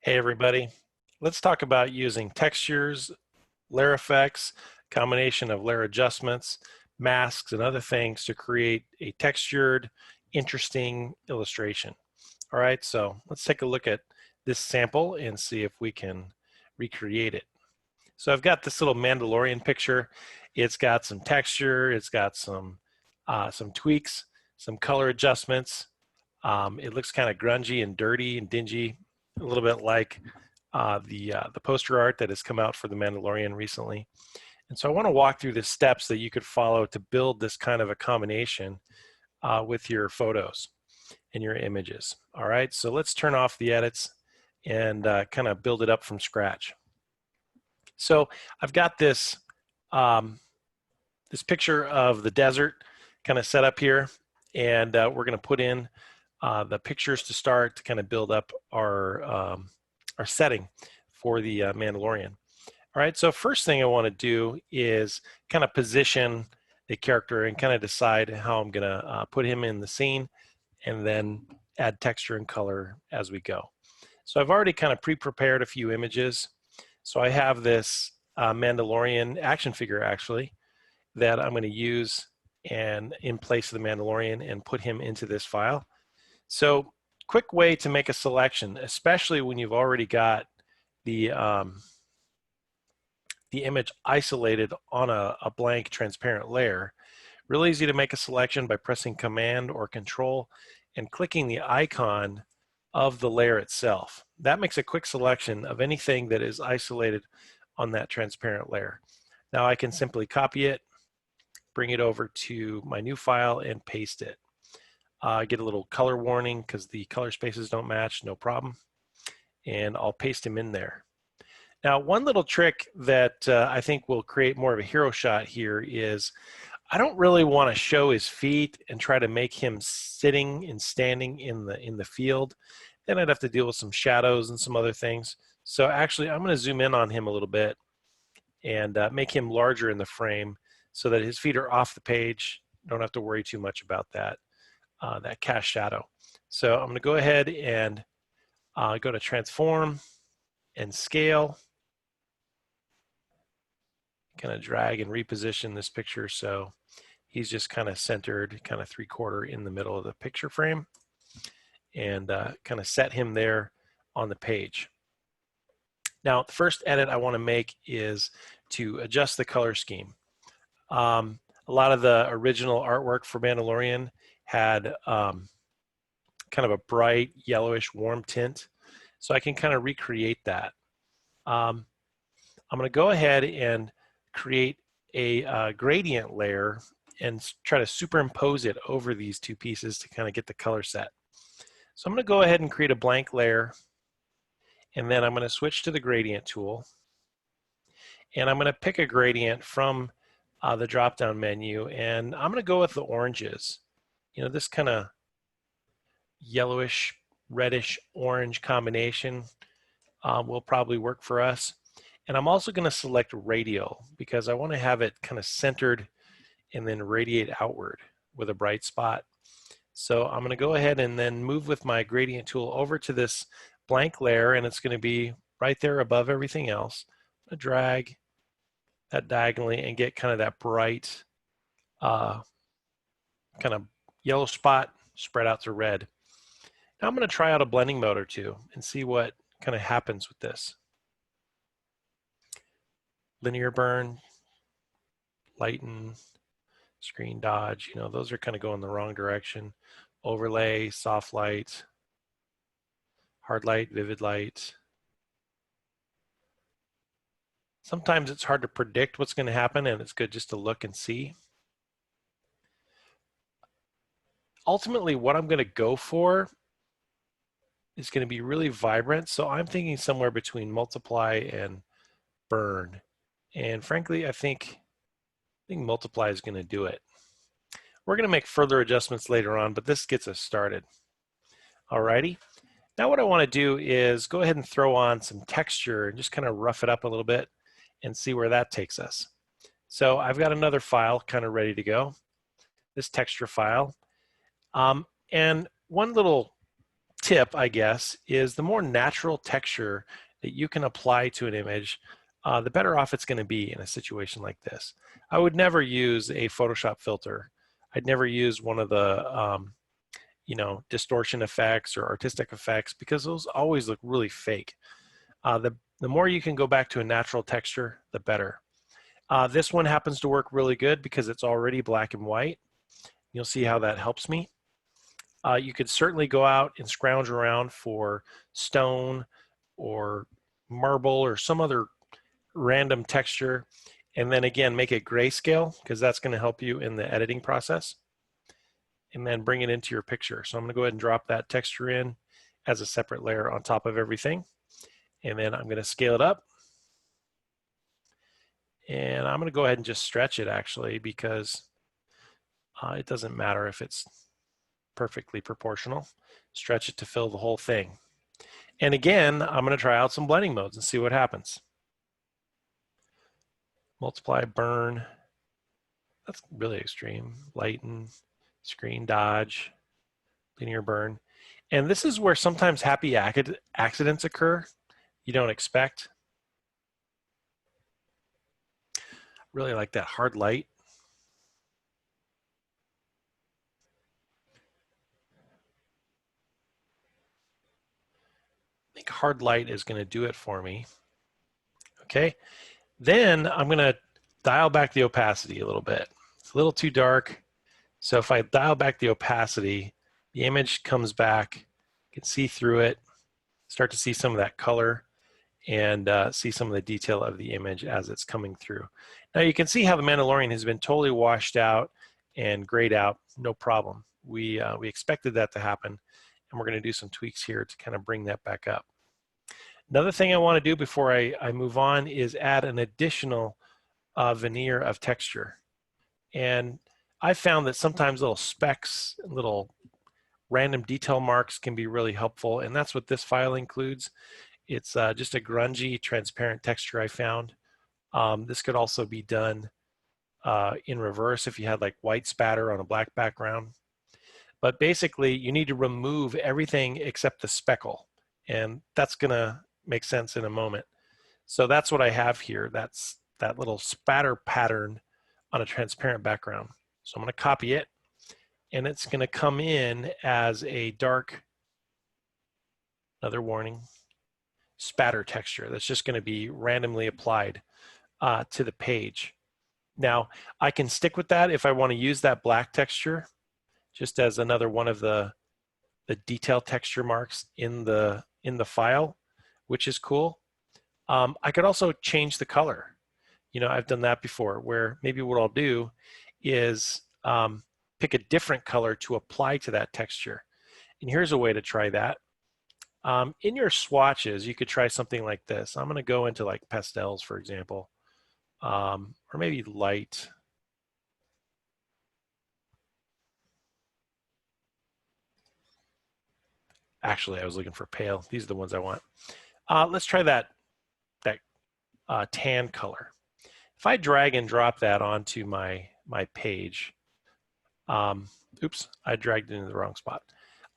Hey everybody, let's talk about using textures, layer effects, combination of layer adjustments, masks, and other things to create a textured, interesting illustration. All right, so let's take a look at this sample and see if we can recreate it. So I've got this little Mandalorian picture. It's got some texture, it's got some tweaks, some color adjustments. It looks kind of grungy and dirty and dingy, a little bit like the poster art that has come out for The Mandalorian recently. And so I want to walk through the steps that you could follow to build this kind of a combination with your photos and your images. All right, so let's turn off the edits and kind of build it up from scratch. So I've got this this picture of the desert kind of set up here, and we're going to put in the pictures to start to kind of build up our setting for the Mandalorian. All right, so first thing I want to do is kind of position the character and kind of decide how I'm going to put him in the scene, and then add texture and color as we go. So I've already kind of pre-prepared a few images. So I have this Mandalorian action figure actually that I'm going to use and in place of the Mandalorian and put him into this file. So quick way to make a selection, especially when you've already got the image isolated on a blank transparent layer. Really easy to make a selection by pressing Command or Control and clicking the icon of the layer itself. That makes a quick selection of anything that is isolated on that transparent layer. Now I can simply copy it, bring it over to my new file and paste it. Get a little color warning because the color spaces don't match, no problem. And I'll paste him in there. Now, one little trick that I think will create more of a hero shot here is I don't really want to show his feet and try to make him sitting and standing in the field. Then I'd have to deal with some shadows and some other things. So actually, I'm going to zoom in on him a little bit and make him larger in the frame so that his feet are off the page. Don't have to worry too much about that, that cast shadow. So I'm going to go ahead and go to Transform and Scale. Kind of drag and reposition this picture so he's just kind of centered, kind of 3/4 in the middle of the picture frame, and kind of set him there on the page. Now, the first edit I want to make is to adjust the color scheme. A lot of the original artwork for Mandalorian had kind of a bright yellowish warm tint, so I can kind of recreate that. I'm going to go ahead and create a gradient layer and try to superimpose it over these two pieces to kind of get the color set. So I'm going to go ahead and create a blank layer, and then I'm going to switch to the gradient tool, and I'm going to pick a gradient from the drop-down menu, and I'm going to go with the oranges. You know, this kind of yellowish, reddish, orange combination will probably work for us. And I'm also going to select radial because I want to have it kind of centered and then radiate outward with a bright spot. So I'm going to go ahead and then move with my gradient tool over to this blank layer, and it's going to be right there above everything else. I'm going to drag that diagonally and get kind of that bright kind of yellow spot spread out to red. Now I'm going to try out a blending mode or two and see what kind of happens with this. Linear burn, lighten, screen dodge, you know, those are kind of going the wrong direction. Overlay, soft light, hard light, vivid light. Sometimes it's hard to predict what's going to happen, and it's good just to look and see. Ultimately, what I'm going to go for is going to be really vibrant, so I'm thinking somewhere between multiply and burn. And frankly, I think multiply is going to do it. We're going to make further adjustments later on, but this gets us started. Alrighty. Now what I want to do is go ahead and throw on some texture and just kind of rough it up a little bit and see where that takes us. So I've got another file kind of ready to go, this texture file. And one little tip, I guess, is the more natural texture that you can apply to an image, the better off it's going to be in a situation like this. I would never use a Photoshop filter. I'd never use one of the distortion effects or artistic effects, because those always look really fake. The more you can go back to a natural texture, the better. This one happens to work really good because it's already black and white. You'll see how that helps me. You could certainly go out and scrounge around for stone or marble or some other random texture, and then again make it grayscale, because that's going to help you in the editing process, and then bring it into your picture. So I'm going to go ahead and drop that texture in as a separate layer on top of everything, and then I'm going to scale it up, and I'm going to go ahead and just stretch it actually, because it doesn't matter if it's perfectly proportional. Stretch it to fill the whole thing. And again, I'm going to try out some blending modes and see what happens. Multiply, burn. That's really extreme. Lighten, screen dodge, linear burn. And this is where sometimes happy accidents occur you don't expect. Really like that hard light. I think hard light is going to do it for me. Okay, then I'm going to dial back the opacity a little bit. It's a little too dark. So if I dial back the opacity, the image comes back. You can see through it, start to see some of that color, and see some of the detail of the image as it's coming through. Now you can see how the Mandalorian has been totally washed out and grayed out, no problem. We expected that to happen, and we're going to do some tweaks here to kind of bring that back up. Another thing I want to do before I move on is add an additional veneer of texture. And I found that sometimes little specks, little random detail marks can be really helpful, and that's what this file includes. It's just a grungy, transparent texture I found. This could also be done in reverse if you had like white spatter on a black background. But basically, you need to remove everything except the speckle, and that's going to make sense in a moment. So that's what I have here. That's that little spatter pattern on a transparent background. So I'm going to copy it, and it's going to come in as a dark, another warning, spatter texture that's just going to be randomly applied to the page. Now, I can stick with that if I want to use that black texture just as another one of the detail texture marks in the file, which is cool. I could also change the color. I've done that before, where maybe what I'll do is pick a different color to apply to that texture. And here's a way to try that. In your swatches, you could try something like this. I'm going to go into like pastels, for example, or maybe light. Actually, I was looking for pale. These are the ones I want. Let's try that tan color. If I drag and drop that onto my page, oops, I dragged it into the wrong spot.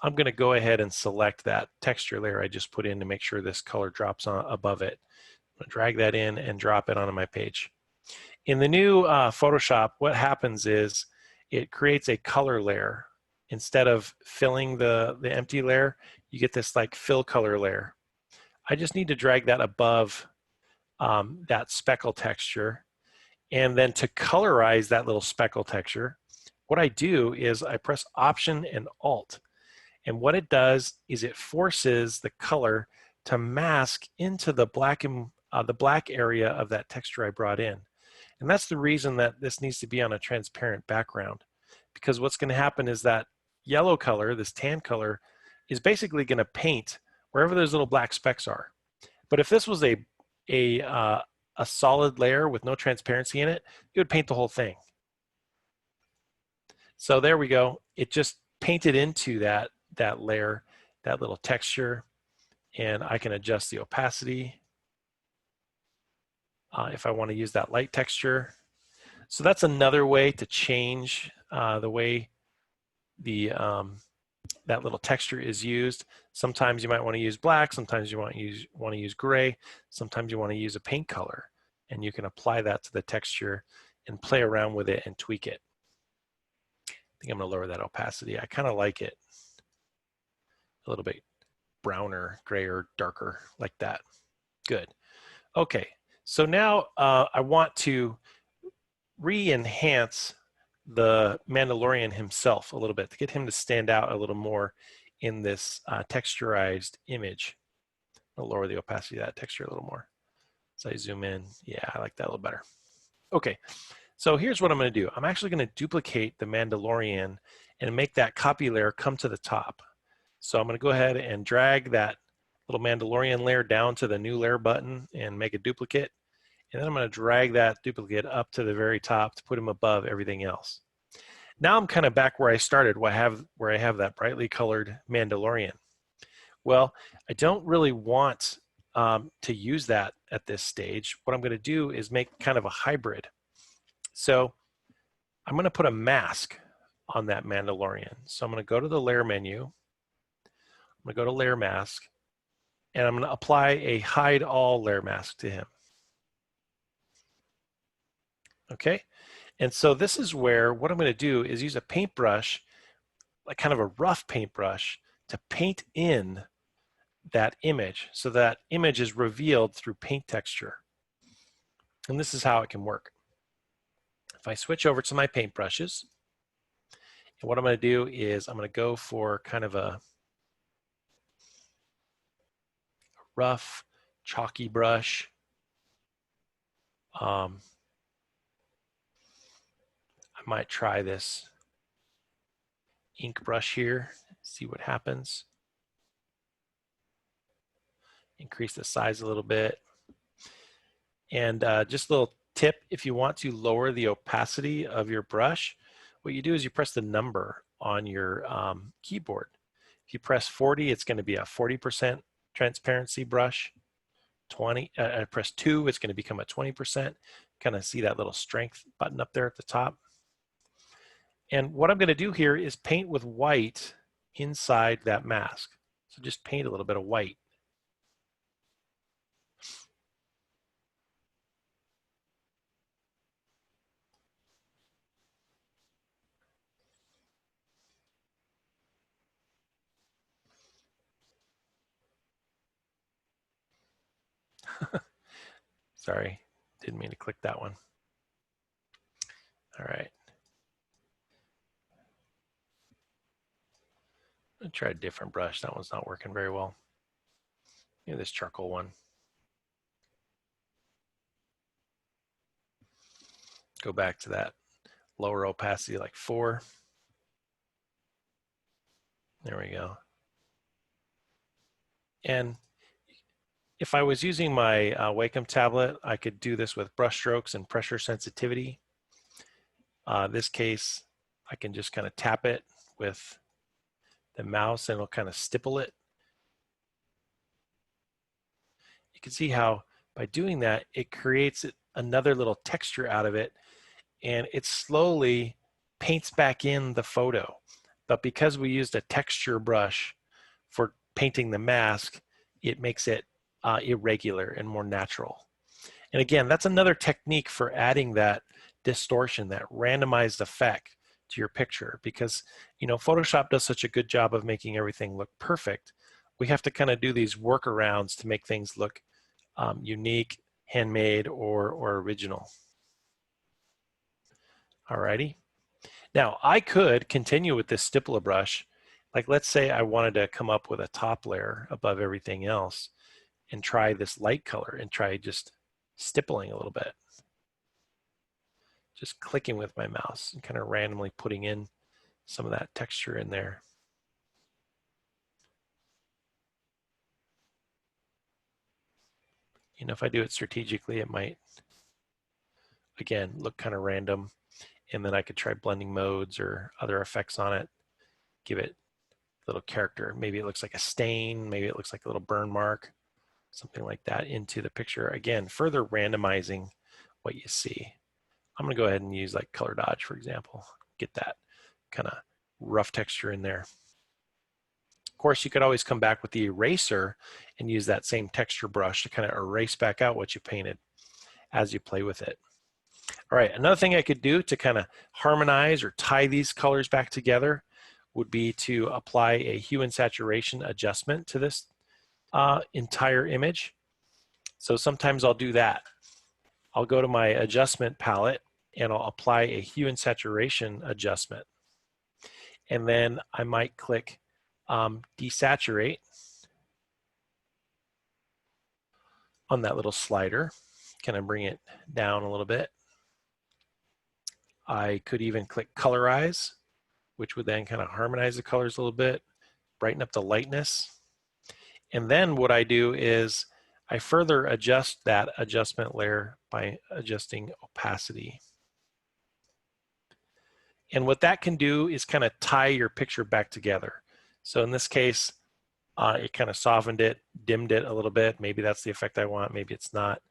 I'm going to go ahead and select that texture layer I just put in to make sure this color drops on above it. I'm going to drag that in and drop it onto my page. In the new Photoshop, what happens is it creates a color layer. Instead of filling the empty layer, you get this like fill color layer. I just need to drag that above that speckle texture. And then to colorize that little speckle texture, what I do is I press Option and Alt. And what it does is it forces the color to mask into the black area of that texture I brought in. And that's the reason that this needs to be on a transparent background, because what's going to happen is that yellow color, this tan color, is basically going to paint wherever those little black specks are. But if this was a solid layer with no transparency in it, it would paint the whole thing. So there we go. It just painted into that layer, that little texture, and I can adjust the opacity if I want to use that light texture. So that's another way to change the way the that little texture is used. Sometimes you might want to use black, sometimes you want to use gray, sometimes you want to use a paint color, and you can apply that to the texture and play around with it and tweak it. I think I'm going to lower that opacity. I kind of like it a little bit browner, grayer, darker, like that. Good. Okay, so now I want to re-enhance the Mandalorian himself a little bit to get him to stand out a little more in this texturized image. I'll lower the opacity of that texture a little more. So I zoom in. Yeah, I like that a little better. Okay, so here's what I'm going to do. I'm actually going to duplicate the Mandalorian and make that copy layer come to the top. So I'm going to go ahead and drag that little Mandalorian layer down to the new layer button and make a duplicate. And then I'm going to drag that duplicate up to the very top to put him above everything else. Now I'm kind of back where I started, where I have that brightly colored Mandalorian. Well, I don't really want to use that at this stage. What I'm going to do is make kind of a hybrid. So I'm going to put a mask on that Mandalorian. So I'm going to go to the layer menu. I'm going to go to layer mask, and I'm going to apply a hide all layer mask to him. Okay, and so this is where what I'm going to do is use a paintbrush, like kind of a rough paintbrush, to paint in that image so that image is revealed through paint texture. And this is how it can work. If I switch over to my paintbrushes, and what I'm going to do is I'm going to go for kind of a rough, chalky brush. I might try this ink brush here, see what happens. Increase the size a little bit. And just a little tip, if you want to lower the opacity of your brush, what you do is you press the number on your keyboard. If you press 40, it's going to be a 40% transparency brush. 20, press 2, it's going to become a 20%. Kind of see that little strength button up there at the top. And what I'm going to do here is paint with white inside that mask. So just paint a little bit of white. Sorry, didn't mean to click that one. All right. I'll try a different brush. That one's not working very well. Maybe this charcoal one. Go back to that lower opacity, like 4. There we go. And if I was using my Wacom tablet, I could do this with brush strokes and pressure sensitivity. This case, I can just kind of tap it with the mouse and it'll kind of stipple it. You can see how by doing that, it creates another little texture out of it, and it slowly paints back in the photo. But because we used a texture brush for painting the mask, it makes it irregular and more natural. And again, that's another technique for adding that distortion, that randomized effect to your picture, because Photoshop does such a good job of making everything look perfect. We have to kind of do these workarounds to make things look unique, handmade, or original. Alrighty. Now I could continue with this stipple brush. Like let's say I wanted to come up with a top layer above everything else and try this light color and try just stippling a little bit. Just clicking with my mouse and kind of randomly putting in some of that texture in there. If I do it strategically, it might, again, look kind of random. And then I could try blending modes or other effects on it, give it a little character. Maybe it looks like a stain, maybe it looks like a little burn mark, something like that into the picture. Again, further randomizing what you see. I'm gonna go ahead and use like color dodge, for example, get that kind of rough texture in there. course, you could always come back with the eraser and use that same texture brush to kind of erase back out what you painted as you play with it. All right, another thing I could do to kind of harmonize or tie these colors back together would be to apply a hue and saturation adjustment to this entire image. So sometimes I'll do that. I'll go to my adjustment palette and I'll apply a hue and saturation adjustment. And then I might click desaturate on that little slider. Kind of bring it down a little bit. I could even click colorize, which would then kind of harmonize the colors a little bit, brighten up the lightness. And then what I do is I further adjust that adjustment layer by adjusting opacity. And what that can do is kind of tie your picture back together. So in this case, it kind of softened it, dimmed it a little bit. Maybe that's the effect I want, maybe it's not.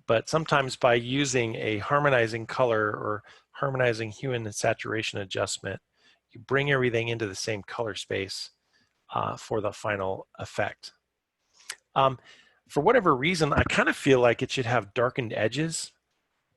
But sometimes by using a harmonizing color or harmonizing hue and saturation adjustment, you bring everything into the same color space for the final effect. For whatever reason, I kind of feel like it should have darkened edges.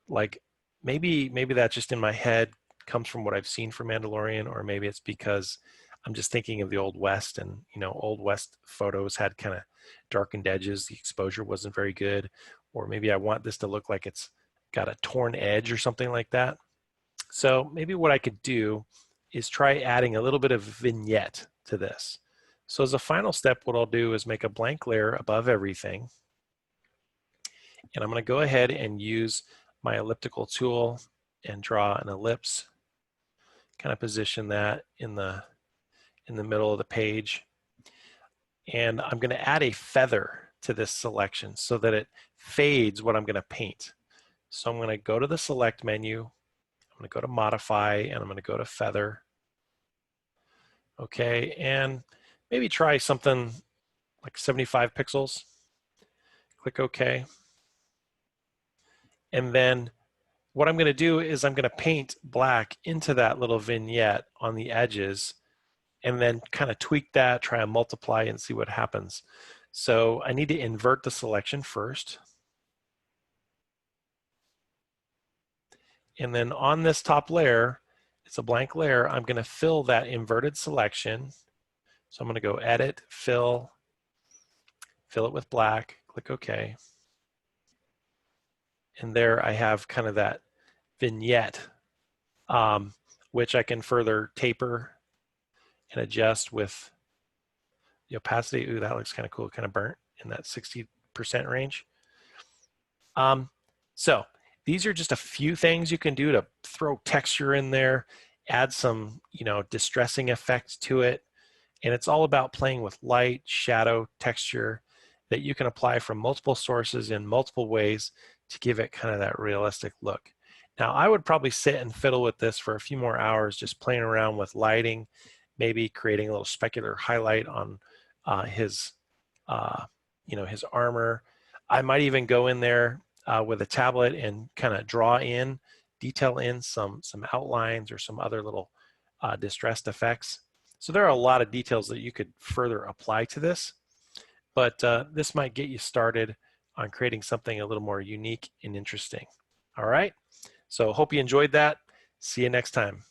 Like maybe that's just in my head, comes from what I've seen for Mandalorian, or maybe it's because I'm just thinking of the Old West, and Old West photos had kind of darkened edges. The exposure wasn't very good. Or maybe I want this to look like it's got a torn edge or something like that. So maybe what I could do is try adding a little bit of vignette to this. So as a final step, what I'll do is make a blank layer above everything. And I'm going to go ahead and use my elliptical tool and draw an ellipse. Kind of position that in the middle of the page. And I'm going to add a feather to this selection so that it fades what I'm going to paint. So I'm going to go to the select menu, I'm going to go to modify, and I'm going to go to feather. Okay, and maybe try something like 75 pixels. Click OK. And then what I'm going to do is I'm going to paint black into that little vignette on the edges, and then kind of tweak that, try and multiply and see what happens. So I need to invert the selection first. And then on this top layer, it's a blank layer, I'm going to fill that inverted selection. So I'm going to go edit, fill it with black, click OK. And there I have kind of that vignette, which I can further taper and adjust with the opacity. Ooh, that looks kind of cool, kind of burnt in that 60% range. So these are just a few things you can do to throw texture in there, add some, distressing effect to it. And it's all about playing with light, shadow, texture that you can apply from multiple sources in multiple ways to give it kind of that realistic look. Now, I would probably sit and fiddle with this for a few more hours, just playing around with lighting, maybe creating a little specular highlight on his armor. I might even go in there with a tablet and kind of detail in some outlines or some other little distressed effects. So there are a lot of details that you could further apply to this, but this might get you started on creating something a little more unique and interesting. All right, so hope you enjoyed that. See you next time.